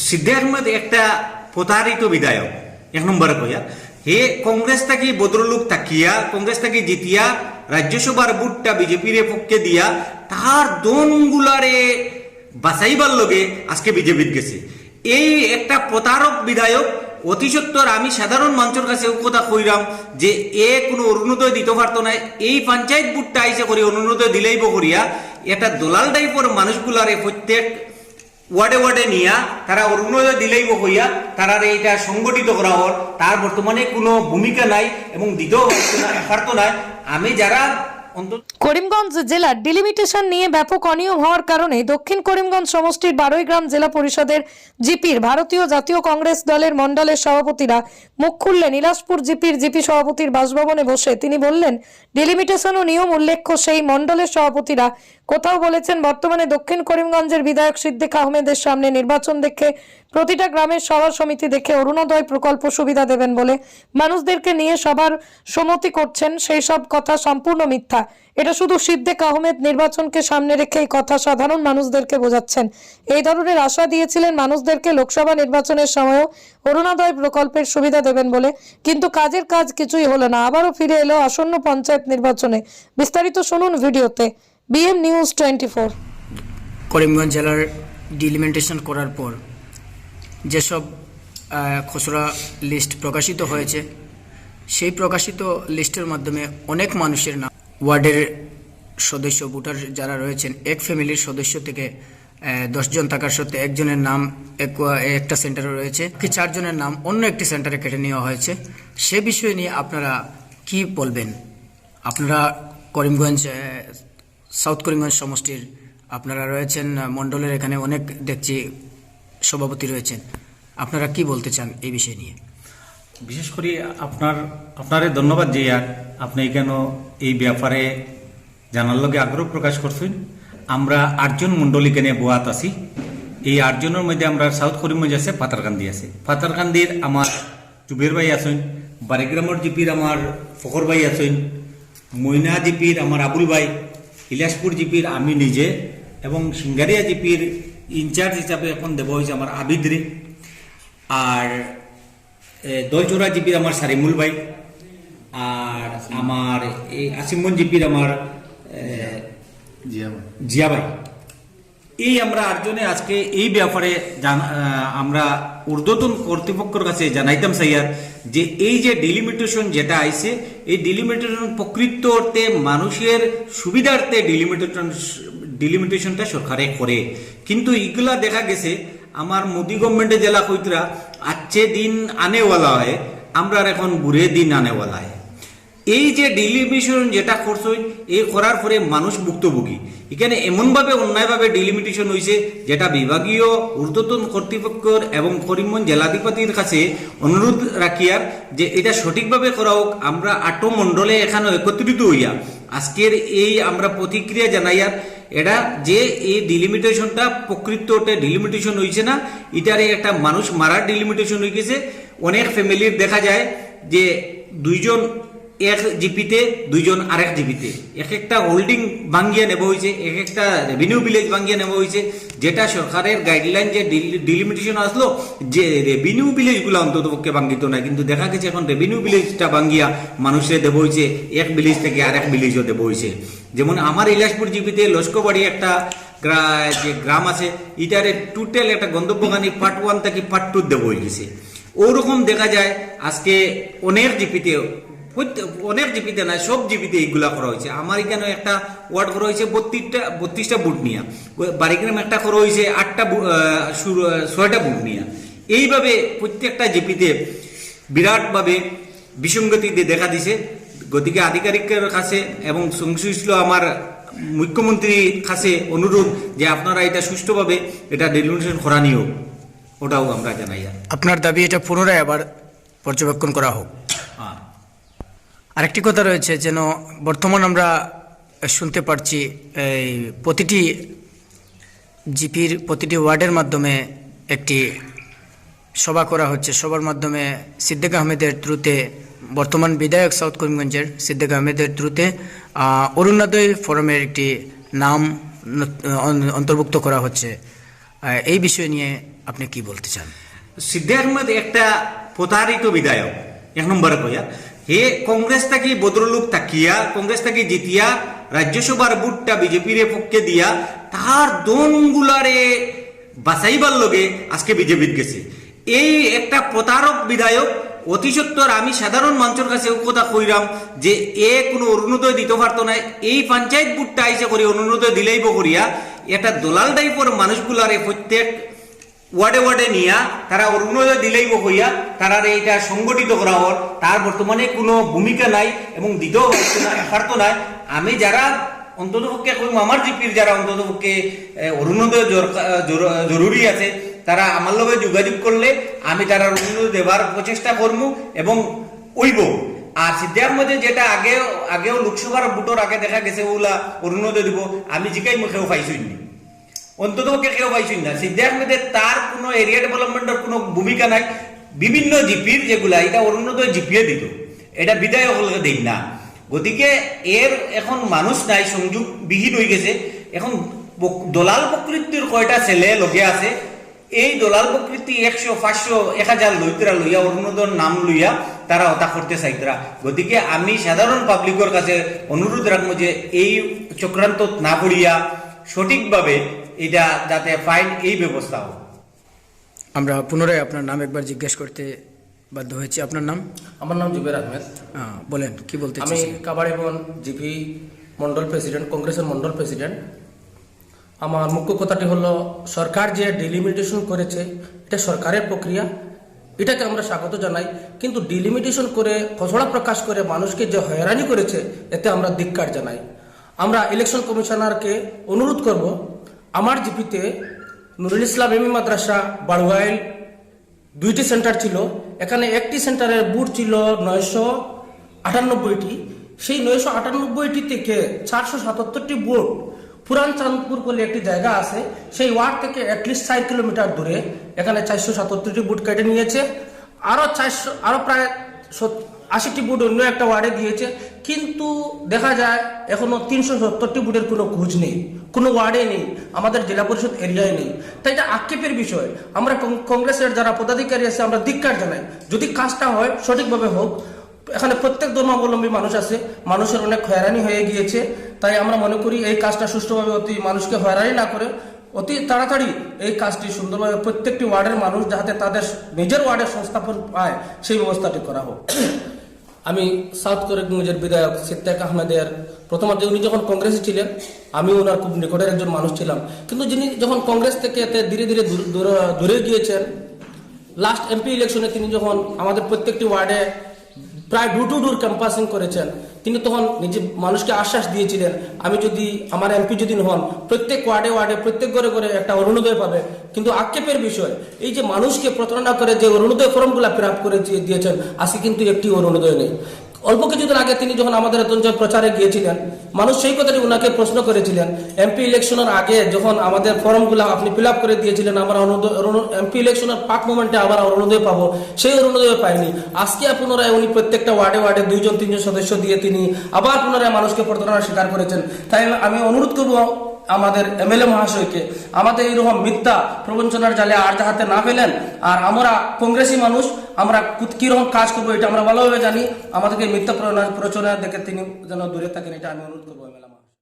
সিদ্দিক আহমেদ একটা প্রতারিত বিধায়ক এক নম্বরে কইয়া হে কংগ্রেস থাকি ভদ্রলোক তাকিয়া কংগ্রেস থাকি জিতিয়া রাজ্যসভার বুটটা বিজেপির পক্ষে দিয়া তার দনগুলারে বাঁচাইবার লগে আজকে বিজেপির গেছে। এই একটা প্রতারক বিধায়ক। অতি সত্তর আমি সাধারণ মানুষের কাছে কথা কইরাম যে এ কোনো অরুণোদয় দিতে পারতো না। এই পঞ্চায়েত বুটটা আইসে করি অরুণোদয় দিলেইব করিয়া একটা দলাল টাইপের মানুষগুলারে প্রত্যেক ওয়ার্ডে ওয়ার্ডে নিয়া তারা অরুণোদয় দিলেইব হইয়া তারা এইটা সংগঠিত করা হওয়ার তার বর্তমানে কোনো ভূমিকা নাই এবং দিতেও পারতো না। আমি যারা করিমগঞ্জ জেলার ডিলিমিটেশন নিয়ে ব্যাপক অনিয়ম হওয়ার কারণে দক্ষিণ করিমগঞ্জ সমষ্টির বারৈগ্রাম জেলা পরিষদের জিপির ভারতীয় জাতীয় কংগ্রেস দলের মন্ডলের সভাপতিরা মুখ খুললেন। বিলাসপুর জিপির জিপি সভাপতির বাসভবনে বসে তিনি বললেন, ডিলিমিটেশন ও নিয়ম উল্লেখ্য সেই মন্ডলের সভাপতিরা কোথাও বলেছেন বর্তমানে দক্ষিণ করিমগঞ্জের বিধায়ক সিদ্দিক আহমেদের সামনে নির্বাচন দেখে প্রতিটা গ্রামের সভা সমিতি দেখে অরুণোদয় প্রকল্প সুবিধা দেবেন বলে মানুষদেরকে নিয়ে সবার সম্মতি করছেন। সেই সব কথা সম্পূর্ণ মিথ্যা। এটা শুধু সিদ্দিক আহমেদ নির্বাচনকে সামনে রেখে এই কথা সাধারণ মানুষদেরকে বোঝাচ্ছেন। এই ধরনের আশা দিয়েছিলেন মানুষদেরকে লোকসভা নির্বাচনের সময়ও অরুণোদয় প্রকল্পের সুবিধা দেবেন বলে, কিন্তু কাজের কাজ কিছুই হলো না। আবারও ফিরে এলো আসন্ন পঞ্চায়েত নির্বাচনে। বিস্তারিত শুনুন ভিডিওতে। BM news 24। করিমগঞ্জ জেলার ডিলিমিটেশন করার পর যেসব খসড়া লিস্ট প্রকাশিত হয়েছে সেই প্রকাশিত লিস্টের মাধ্যমে অনেক মানুষের নাম, ওয়ার্ডের সদস্য ভোটার যারা রয়েছেন এক ফ্যামিলির সদস্য থেকে 10 জন থাকার সত্ত্বে একজনের নাম একটা সেন্টারে রয়েছে, কি 4 জনের নাম অন্য একটি সেন্টারে কেটে নেওয়া হয়েছে। সে বিষয় নিয়ে আপনারা কি বলবেন? আপনারা করিমগঞ্জ সাউথ করিমগঞ্জ সমষ্টির আপনারা রয়েছেন মণ্ডলের, এখানে অনেক দেখছি সভাপতি রয়েছেন, আপনারা কি বলতে চান এই বিষয় নিয়ে? বিশেষ করে আপনারে ধন্যবাদ যে আপনি কেন এই ব্যাপারে জানার লগে আগ্রহ প্রকাশ করছেন। আমরা 8 জন মন্ডলীকে নিয়ে বোয়াত আছি। এই 8 জনের মধ্যে আমরা সাউথ করিমগঞ্জ আছে, পাতারকান্দি আছে। পাতারকান্দির আমার জুবের ভাই আছেন, বারিগ্রামের জিপির আমার ফখর ভাই আছেন, ময়না জিপির আমার আবুল ভাই, বিলাসপুর জিপির আমি নিজে এবং সিঙ্গারিয়া জিপির ইনচার্জ হিসাবে এখন দেব হয়েছে আমার আবিদ্রে, আর দলচোরা জিপির আমার সারিমুল ভাই, আর আমার এই আসিমন জিপির আমার জিয়া ভাই। এই আমরা 8 জনে আজকে এই ব্যাপারে আমরা ঊর্ধ্বতন কর্তৃপক্ষের কাছে জানাইতাম চাইয়ার যে এই যে ডিলিমিটেশন যেটা আইছে এই ডিলিমিটেশন প্রকৃত অর্থে মানুষের সুবিধার্থে ডিলিমিটেশনটা সরকারে করে, কিন্তু এগুলা দেখা গেছে আমার মোদি গভর্নমেন্টের জেলা কইতরা আচ্ছে দিন আনেওয়ালা হয়, আমরা এখন বুড়ে দিন আনেওয়ালা হয়। এই যে ডিলিমিটেশন যেটা করছে এই করার পরে মানুষ ভুক্তভোগী। এখানে এমনভাবে অন্যায়ভাবে ডিলিমিটেশন হয়েছে যেটা বিভাগীয় ঊর্ধ্বতন কর্তৃপক্ষের এবং করিমগঞ্জ জেলাধিপতির কাছে অনুরোধ রাখিয়ার যে এটা সঠিকভাবে করা হোক। আমরা 8 মণ্ডলে এখানে একত্রিত হইয়া আজকের এই আমরা প্রতিক্রিয়া জানাইয়ার এটা যে এই ডিলিমিটেশনটা প্রকৃত ডিলিমিটেশন হয়েছে না, এটারে একটা মানুষ মারার ডিলিমিটেশন হয়ে গেছে। অনেক ফ্যামিলির দেখা যায় যে 2 জন এক জিপিতে 2 জন আরেক জিপিতে, এক একটা হোল্ডিং ভাঙ্গিয়ে নেওয়া হয়েছে, এক একটা রেভিনিউ ভিলেজ ভাঙ্গিয়ে নেওয়া হয়েছে, যেটা সরকারের গাইডলাইন যে ডিলিমিটেশন আসলো যে রেভিনিউ ভিলেজগুলো অন্তত পক্ষে ভাঙ্গিত না, কিন্তু দেখা গেছে এখন রেভিনিউ ভিলেজটা ভাঙ্গিয়া মানুষের দেব হয়েছে এক ভিলেজ থেকে আরেক ভিলেজও দেব হয়েছে। যেমন আমার ইলাসপুর জিপিতে লস্করবাড়ি একটা যে গ্রাম আছে, এটারে টোটাল একটা গন্তব্যখানি পার্ট 1 থেকে পার্ট 2 দেব হয়ে গেছে। ওরকম দেখা যায় আজকে অনেক জিপিতে না, সব জিপিতে এইগুলা করা হয়েছে। আমার এখানে একটা ওয়ার্ড করা হয়েছে 32টা বুট নিয়া, বারিগ্রাম একটা করা হয়েছে 6টা বুট নিয়া। এইভাবে প্রত্যেকটা জিপিতে বিরাটভাবে বিসঙ্গতি দেখা দিছে। গতিকে আধিকারিকের কাছে এবং সংশ্লিষ্ট আমার মুখ্যমন্ত্রীর কাছে অনুরোধ যে আপনারা এটা সুষ্ঠুভাবে এটা ডিলিমিটেশন করা নিও, ওটাও আমরা জানাই। আপনার দাবি এটা পুনরায় আবার পর্যবেক্ষণ করা হোক। আরেকটি কথা রয়েছে, যেন বর্তমান আমরা শুনতে পারছি এই প্রতিটি জিপির প্রতিটি ওয়ার্ডের মাধ্যমে একটি সভা করা হচ্ছে। সবার মাধ্যমে সিদ্দিক আহমেদের থ্রুতে, বর্তমান বিধায়ক সাউথ করিমগঞ্জের সিদ্দিক আহমেদের থ্রুতে অরুণোদয় ফোরামের একটি নাম অন্তর্ভুক্ত করা হচ্ছে। এই বিষয় নিয়ে আপনি কি বলতে চান? সিদ্দি আহমেদ একটা প্রতারিত বিধায়ক, এক নম্বরে কইয়া হে কংগ্রেস থাকি ভদ্রলোক তাকিয়া কংগ্রেস থাকি জিতিয়া রাজ্যসভার বুটটা বিজেপির পক্ষে দিয়া তার দমগুলারে বাঁচাইবার লগে আজকে বিজেপির গেছে। এই একটা প্রতারক বিধায়ক। অতি সত্তর আমি সাধারণ মানুষের কাছে কথা কইরাম যে এ কোনো অরুণোদয় দিতে পারতো না, এই পঞ্চায়েত বুটটা আইসে করি অরুণোদয় দিলেইব করিয়া একটা দলাল টাইপের মানুষগুলারে প্রত্যেক ওয়ার্ডে ওয়ার্ডে নিয়া তারা অরুণোদয় দিলেইব হইয়া তারা এইটা সংগঠিত করা হল। তার বর্তমানে কোনো ভূমিকা নাই এবং দিতেও পারতো নাই। আমি যারা অন্ততপক্ষে আমার জিপির যারা অন্ততপক্ষে অরুণোদয় জরুরি আছে তারা আমার লগে যোগাযোগ করলে আমি তারা অরুণোদয় দেবার প্রচেষ্টা করবো এবং ওইব। আর সিদ্দি আহমেদের যেটা আগেও লোকসভার ভোটের আগে দেখা গেছে ওগুলা অরুণোদয় দিব, আমি জিকাই মুখেও পাইছই নি, অন্তত কেউ পাইছই না। সিদ্দি আহমেদের তার কোনো এরিয়া ডেভেলপমেন্টের কোনো ভূমিকা নাই। বিভিন্ন জিপির যেগুলা এটা অরুণোদয় জিপিয়ে দিত, এটা বিধায়ক দেই না। গতিকে এর এখন মানুষ নাই, সংযোগ বিহীন হয়ে গেছে। এখন দলাল প্রকৃতির কয়টা ছেলে লগে আছে, এই দলাল প্রকৃতি 100, 500, 1000 লইতরা লইয়া অরুণোদয়ের নাম লইয়া তারা হতা করতে চাইতরা। গতিকে আমি সাধারণ পাবলিকের কাছে অনুরোধ রাখবো যে এই চক্রান্ত না করিয়া সঠিকভাবে এটা যাতে ফাইন এই ব্যবস্থা হোক। আমরা পুনরায় আপনার নাম একবার জিজ্ঞেস করতে বাধ্য হয়েছি। আপনার নাম? আমার নাম জুবের আহমেদ। বলেন কি বলতে আমি চাইছেন? কাবাড়িবন জিপি মন্ডল প্রেসিডেন্ট, কংগ্রেসের মন্ডল প্রেসিডেন্ট। আমার মুখ্য কথাটি হলো সরকার যে ডিলিমিটেশন করেছে এটা সরকারের প্রক্রিয়া, এটাকে আমরা স্বাগত জানাই। কিন্তু ডিলিমিটেশন করে খসড়া প্রকাশ করে মানুষকে যে হয়রানি করেছে এতে আমরা ধিক্কার জানাই। আমরা ইলেকশন কমিশনারকে অনুরোধ করব, আমার জিপিতে নুরুল ইসলাম এমই মাদ্রাসা বাড়ুয়াইল 2টি সেন্টার ছিল, এখানে একটি সেন্টারের বুথ ছিল 998টি। সেই 998টি থেকে 477টি বুথ পুরান চাঁদপুর বলে একটি জায়গা আছে, সেই ওয়ার্ড থেকে অ্যাটলিস্ট 4 কিলোমিটার দূরে এখানে 477টি বুথ কেটে নিয়েছে। আরো প্রায় 80টি বুথ অন্য একটা ওয়ার্ডে দিয়েছে। কিন্তু দেখা যায় এখনো 370টি বুথের কোনো খোঁজ নেই, কোনো ওয়ার্ডে নেই, আমাদের জেলা পরিষদ এরিয়ায় নেই। তাই এটা আক্ষেপের বিষয়। আমরা কংগ্রেসের যারা পদাধিকারী আছে আমরা ধিক্কার জানাই, যদি কাজটা হয় সঠিকভাবে হোক। এখানে প্রত্যেক ধর্মাবলম্বী মানুষ আছে, মানুষের অনেক হয়রানি হয়ে গিয়েছে। তাই আমরা মনে করি এই কাজটা সুষ্ঠুভাবে অতি মানুষকে হয়রানি না করে অতি তাড়াতাড়ি এই কাজটি সুন্দরভাবে প্রত্যেকটি ওয়ার্ডের মানুষ যাতে তাদের নিজের ওয়ার্ডের সংস্থাপন পায় সেই ব্যবস্থাটি করা হোক। আমি সাউথ করিমগঞ্জের বিধায়ক সিদ্দিক আহমেদের প্রথমত উনি যখন কংগ্রেসে ছিলেন আমি ওনার খুব নিকটের একজন মানুষ ছিলাম, কিন্তু যিনি যখন কংগ্রেস থেকে এতে ধীরে ধীরে দূরে গিয়েছেন, লাস্ট এমপি ইলেকশনে তিনি যখন আমাদের প্রত্যেকটি ওয়ার্ডে প্রায় ডোর টু ডোর ক্যাম্পাসিং করেছেন, তিনি তখন নিজে মানুষকে আশ্বাস দিয়েছিলেন আমি যদি আমার এমপি যদি হন প্রত্যেক ওয়ার্ডে ওয়ার্ডে প্রত্যেক ঘরে ঘরে একটা অরুণোদয় পাবে। কিন্তু আক্ষেপের বিষয় এই যে মানুষকে প্রতারণা করে যে অরুণোদয় ফর্মগুলো ফিল আপ করে দিয়েছেন, আজকে কিন্তু একটি অরুণোদয় নেই। অল্প কিছুদিন আগে তিনি যখন আমাদের অঞ্চল প্রচারে গিয়েছিলেন, মানুষ সেই কথাটি ওনাকে প্রশ্ন করেছিলেন এমপি ইলেকশনের আগে যখন আমাদের ফর্মগুলো আপনি ফিল আপ করে দিয়েছিলেন আমার এমপি ইলেকশনের পাক মোমেন্টে আবার অরুণোদয় পাবো, সেই অরুণোদয় পাইনি। আজকে পুনরায় উনি প্রত্যেকটা ওয়ার্ডে ওয়ার্ডে 2-3 সদস্য দিয়ে তিনি আবার পুনরায় মানুষকে প্রতারণার শিকার করেছেন। তাই আমি অনুরোধ করবো আমাদের এমএলএ মহাশয়কে আমাদের এইরকম মিথ্যা প্রবঞ্চনার জালে আর যাহাতে না ফেলেন। আর আমরা কংগ্রেসী মানুষ, আমরা কিরকম কাজ করবো এটা আমরা ভালোভাবে জানি। আমাদেরকে মিথ্যা প্ররোচনা দেখে তিনি যেন দূরে থাকেন, এটা আমি অনুরোধ করবো এমএলএ।